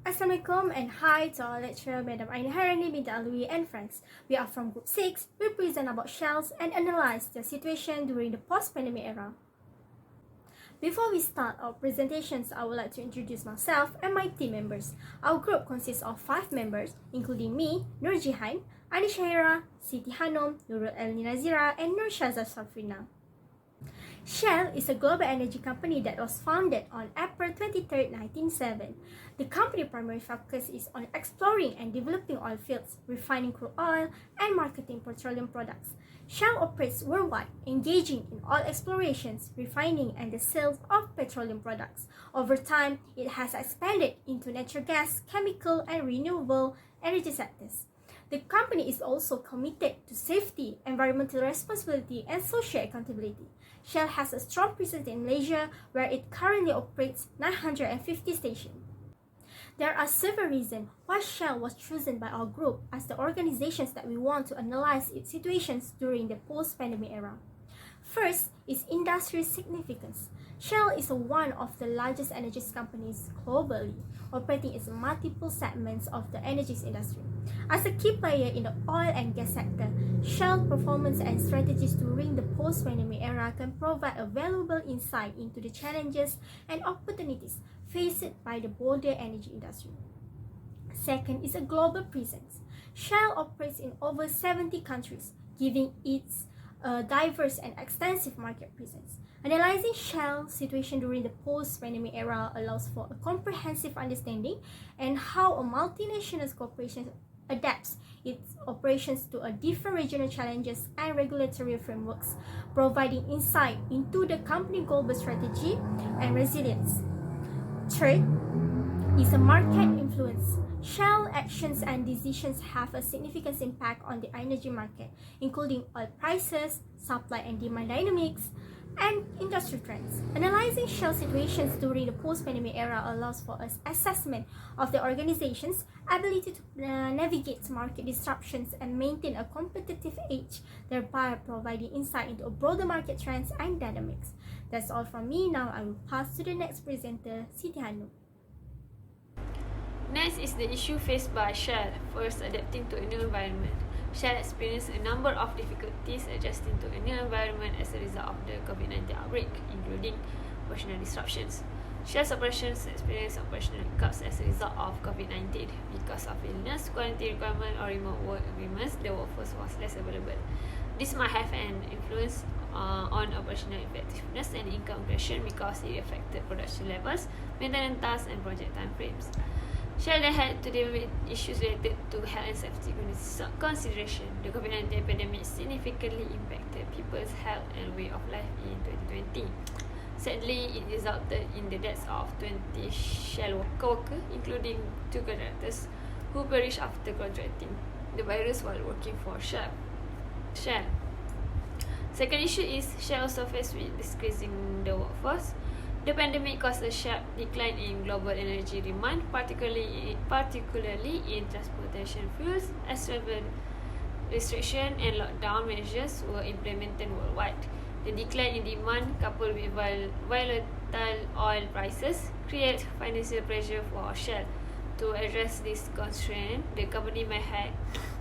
Assalamualaikum and hi to our lecturer, Madam HAIRIANIE, Binti, ALUWI and friends. We are from Group 6. We present about shells and analyze the situation during the post-pandemic era. Before we start our presentations, I would like to introduce myself and my team members. Our group consists of 5 members, including me, NURJEHAN, AINIE SHAHIRA, SITI HANUM, NURUL NAZIERA, and Syaza Syafrina. Shell is a global energy company that was founded on April 23, 1907. The company's primary focus is on exploring and developing oil fields, refining crude oil, and marketing petroleum products. Shell operates worldwide, engaging in oil explorations, refining, and the sale of petroleum products. Over time, it has expanded into natural gas, chemical, and renewable energy sectors. The company is also committed to safety, environmental responsibility, and social accountability. Shell has a strong presence in Malaysia, where it currently operates 950 stations. There are several reasons why Shell was chosen by our group as the organizations that we want to analyze its situations during the post-pandemic era. First is industry significance. Shell is one of the largest energy companies globally, operating in multiple segments of the energy industry. As a key player in the oil and gas sector, Shell performance and strategies during the post-pandemic era can provide a valuable insight into the challenges and opportunities faced by the broader energy industry. Second is a global presence. Shell operates in over 70 countries, giving it a diverse and extensive market presence. Analyzing Shell's situation during the post-pandemic era allows for a comprehensive understanding and how a multinational corporation adapts its operations to a different regional challenges and regulatory frameworks, providing insight into the company's global strategy and resilience. Third is a market influence. Shell actions and decisions have a significant impact on the energy market, including oil prices, supply and demand dynamics, and industry trends. Analyzing Shell situations during the post-pandemic era allows for an assessment of the organization's ability to navigate market disruptions and maintain a competitive edge, thereby providing insight into broader market trends and dynamics. That's all from me. Now I will pass to the next presenter, Siti HANUM. Next is the issue faced by Shell, first adapting to a new environment. Shell experienced a number of difficulties adjusting to a new environment as a result of the COVID-19 outbreak, including operational disruptions. Shell's operations experienced operational hiccups as a result of COVID-19. Because of illness, quarantine requirement, or remote work agreements, the workforce was less available. This might have an influence on operational effectiveness and income creation because it affected production levels, maintenance tasks, and project timeframes. Shell then had to deal with issues related to health and safety consideration. The COVID-19 pandemic significantly impacted people's health and way of life in 2020. Sadly, it resulted in the deaths of 20 Shell workers, including 2 contractors, who perished after contracting the virus while working for Shell. Second issue is Shell also faced with decreasing the workforce. The pandemic caused a sharp decline in global energy demand, particularly in transportation fuels, as travel restriction and lockdown measures were implemented worldwide. The decline in demand, coupled with volatile oil prices, create financial pressure for Shell. To address this constraint, the company may have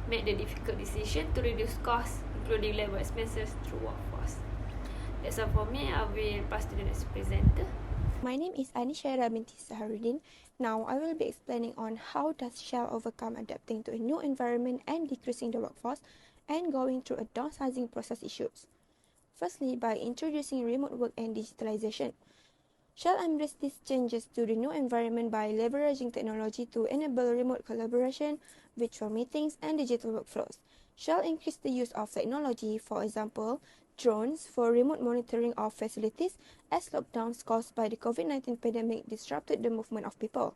made the difficult decision to reduce costs, including labor expenses, through workforce. That's all for me. I will pass to the next presenter. My name is AINIE Binti SAHARUDDIN. Now I will be explaining on how does Shell overcome adapting to a new environment and decreasing the workforce and going through a downsizing process issues. Firstly, by introducing remote work and digitalization. Shell embraced these changes to the new environment by leveraging technology to enable remote collaboration, virtual meetings, and digital workflows. Shell increased the use of technology, for example, drones for remote monitoring of facilities as lockdowns caused by the COVID-19 pandemic disrupted the movement of people.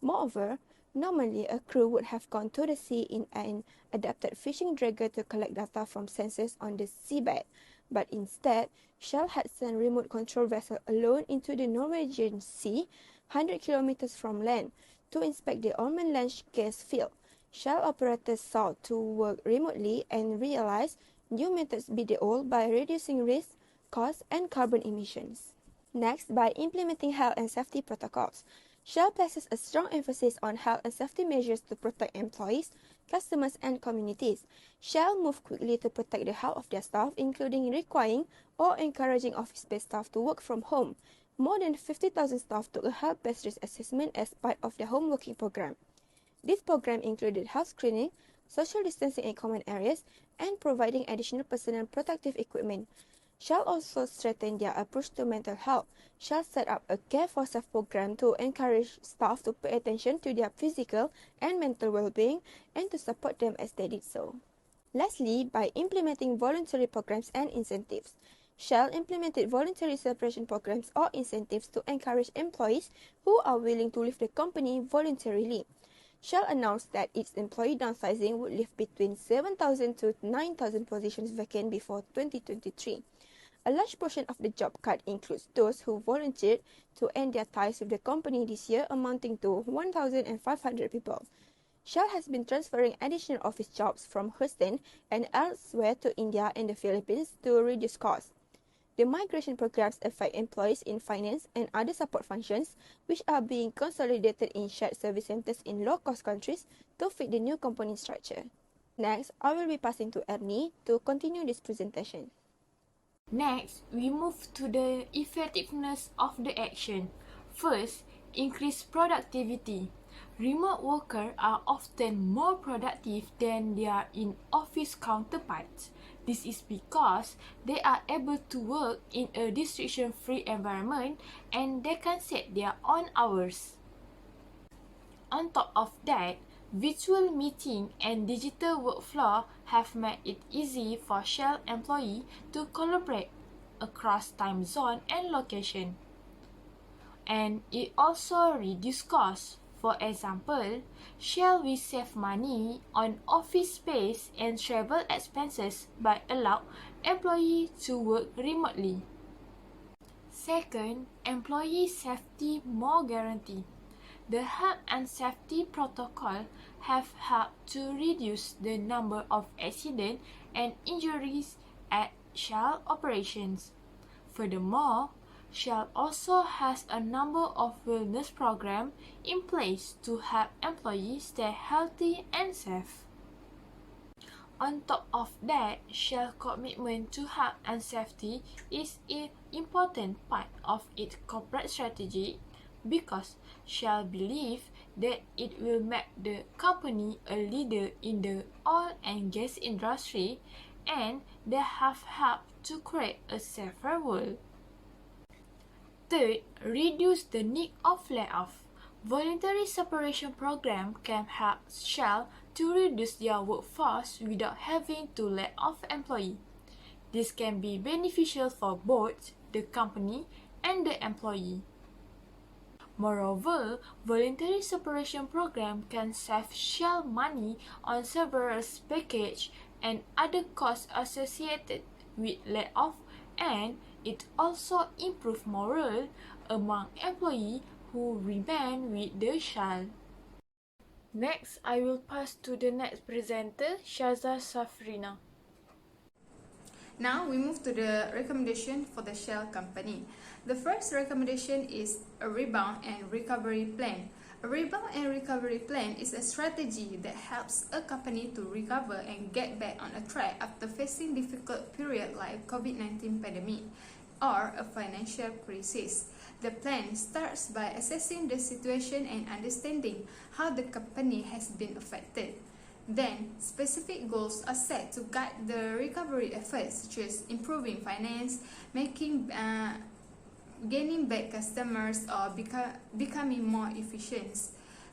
Moreover, normally a crew would have gone to the sea in an adapted fishing dragger to collect data from sensors on the seabed, but instead, Shell had sent remote control vessel alone into the Norwegian Sea, 100 kilometers from land, to inspect the unmanned land gas field. Shell operators sought to work remotely and realized new methods beat the old by reducing risk, cost, and carbon emissions. Next, by implementing health and safety protocols. Shell places a strong emphasis on health and safety measures to protect employees, customers, and communities. Shell moved quickly to protect the health of their staff, including requiring or encouraging office-based staff to work from home. More than 50,000 staff took a health-based risk assessment as part of their home working program. This program included health screening, social distancing in common areas, and providing additional personal protective equipment. Shell also strengthened their approach to mental health. Shell set up a Care for Self program to encourage staff to pay attention to their physical and mental well-being and to support them as they did so. Lastly, by implementing voluntary programs and incentives, Shell implemented voluntary separation programs or incentives to encourage employees who are willing to leave the company voluntarily. Shell announced that its employee downsizing would leave between 7,000 to 9,000 positions vacant before 2023. A large portion of the job cut includes those who volunteered to end their ties with the company this year, amounting to 1,500 people. Shell has been transferring additional office jobs from Houston and elsewhere to India and the Philippines to reduce costs. The migration programs affect employees in finance and other support functions, which are being consolidated in shared service centers in low-cost countries to fit the new company structure. Next, I will be passing to Ernie to continue this presentation. Next, we move to the effectiveness of the action. First, increase productivity. Remote workers are often more productive than their in-office counterparts. This is because they are able to work in a distraction-free environment and they can set their own hours. On top of that, virtual meeting and digital workflow have made it easy for Shell employees to collaborate across time zone and location. And it also reduces costs. For example, Shell will save money on office space and travel expenses by allowing employees to work remotely. Second, employee safety more guarantee. The health and safety protocol have helped to reduce the number of accidents and injuries at Shell operations. Furthermore, Shell also has a number of wellness programs in place to help employees stay healthy and safe. On top of that, Shell's commitment to health and safety is an important part of its corporate strategy because Shell believes that it will make the company a leader in the oil and gas industry and they have helped to create a safer world. Third, reduce the need of layoff. Voluntary separation program can help Shell to reduce their workforce without having to lay off employees. This can be beneficial for both the company and the employee. Moreover, voluntary separation program can save Shell money on severance package and other costs associated with layoff, and it also improves morale among employees who remain with the Shell. Next, I will pass to the next presenter, Syafrina. Now we move to the recommendation for the Shell company. The first recommendation is a rebound and recovery plan. A rebound and recovery plan is a strategy that helps a company to recover and get back on a track after facing difficult period like COVID-19 pandemic or a financial crisis. The plan starts by assessing the situation and understanding how the company has been affected. Then, specific goals are set to guide the recovery efforts, such as improving finance, gaining back customers, or becoming more efficient.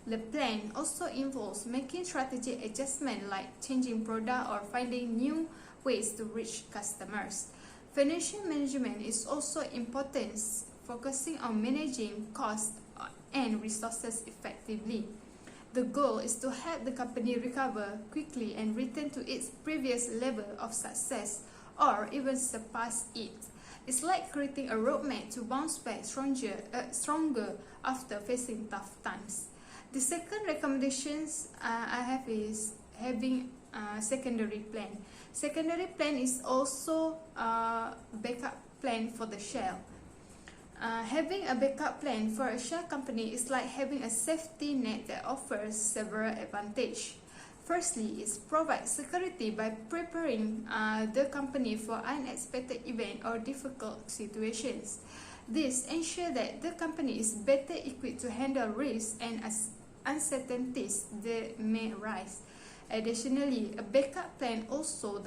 The plan also involves making strategic adjustments like changing product or finding new ways to reach customers. Financial management is also important, focusing on managing costs and resources effectively. The goal is to help the company recover quickly and return to its previous level of success or even surpass it. It's like creating a roadmap to bounce back stronger after facing tough times. The second recommendations I have is having a secondary plan. Secondary plan is also a backup plan for the Shell. Having a backup plan for a shell company is like having a safety net that offers several advantages. Firstly, it provides security by preparing the company for unexpected events or difficult situations. This ensures that the company is better equipped to handle risks and uncertainties that may arise. Additionally, a backup plan also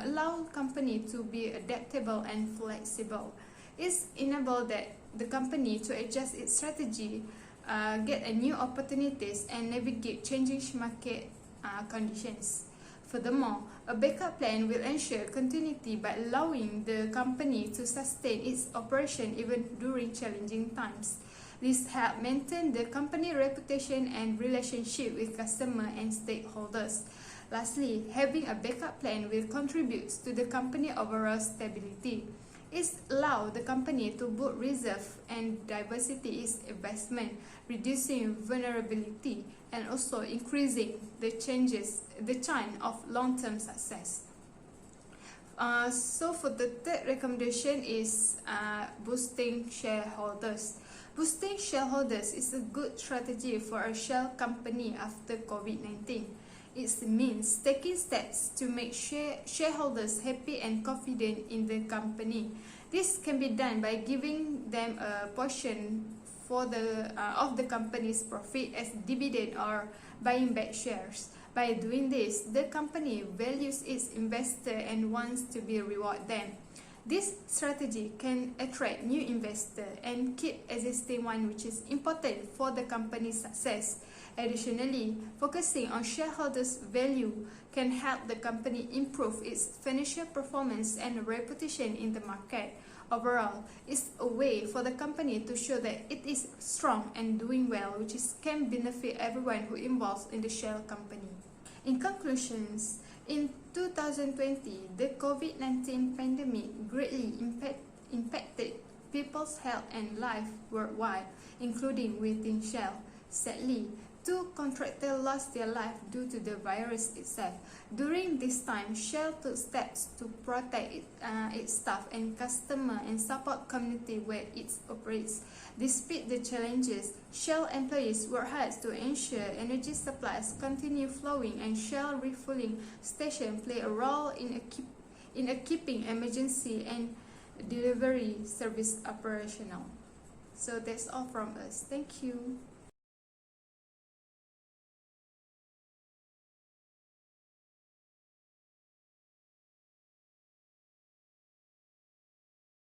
allows company to be adaptable and flexible. It enables the company to adjust its strategy, get new opportunities, and navigate changing market conditions. Furthermore, a backup plan will ensure continuity by allowing the company to sustain its operation even during challenging times. This helps maintain the company reputation and relationship with customers and stakeholders. Lastly, having a backup plan will contribute to the company overall stability. It allows the company to build reserve and diversity its investment, reducing vulnerability and also increasing the chance of long-term success. So for the third recommendation is boosting shareholders. Boosting shareholders is a good strategy for a shell company after COVID-19. It means taking steps to make shareholders happy and confident in the company. This can be done by giving them a portion of the company's profit as dividend or buying back shares. By doing this, the company values its investor and wants to reward them. This strategy can attract new investors and keep existing one, which is important for the company's success. Additionally, focusing on shareholders' value can help the company improve its financial performance and reputation in the market. Overall, it's a way for the company to show that it is strong and doing well, which can benefit everyone who involves in the shell company. In conclusions, in 2020, the COVID-19 pandemic greatly impacted people's health and life worldwide, including within Shell. Sadly, 2 contractors lost their life due to the virus itself. During this time, Shell took steps to protect its staff and customers and support community where it operates. Despite the challenges, Shell employees work hard to ensure energy supplies continue flowing, and Shell refueling stations play a role in keeping emergency and delivery service operational. So that's all from us. Thank you.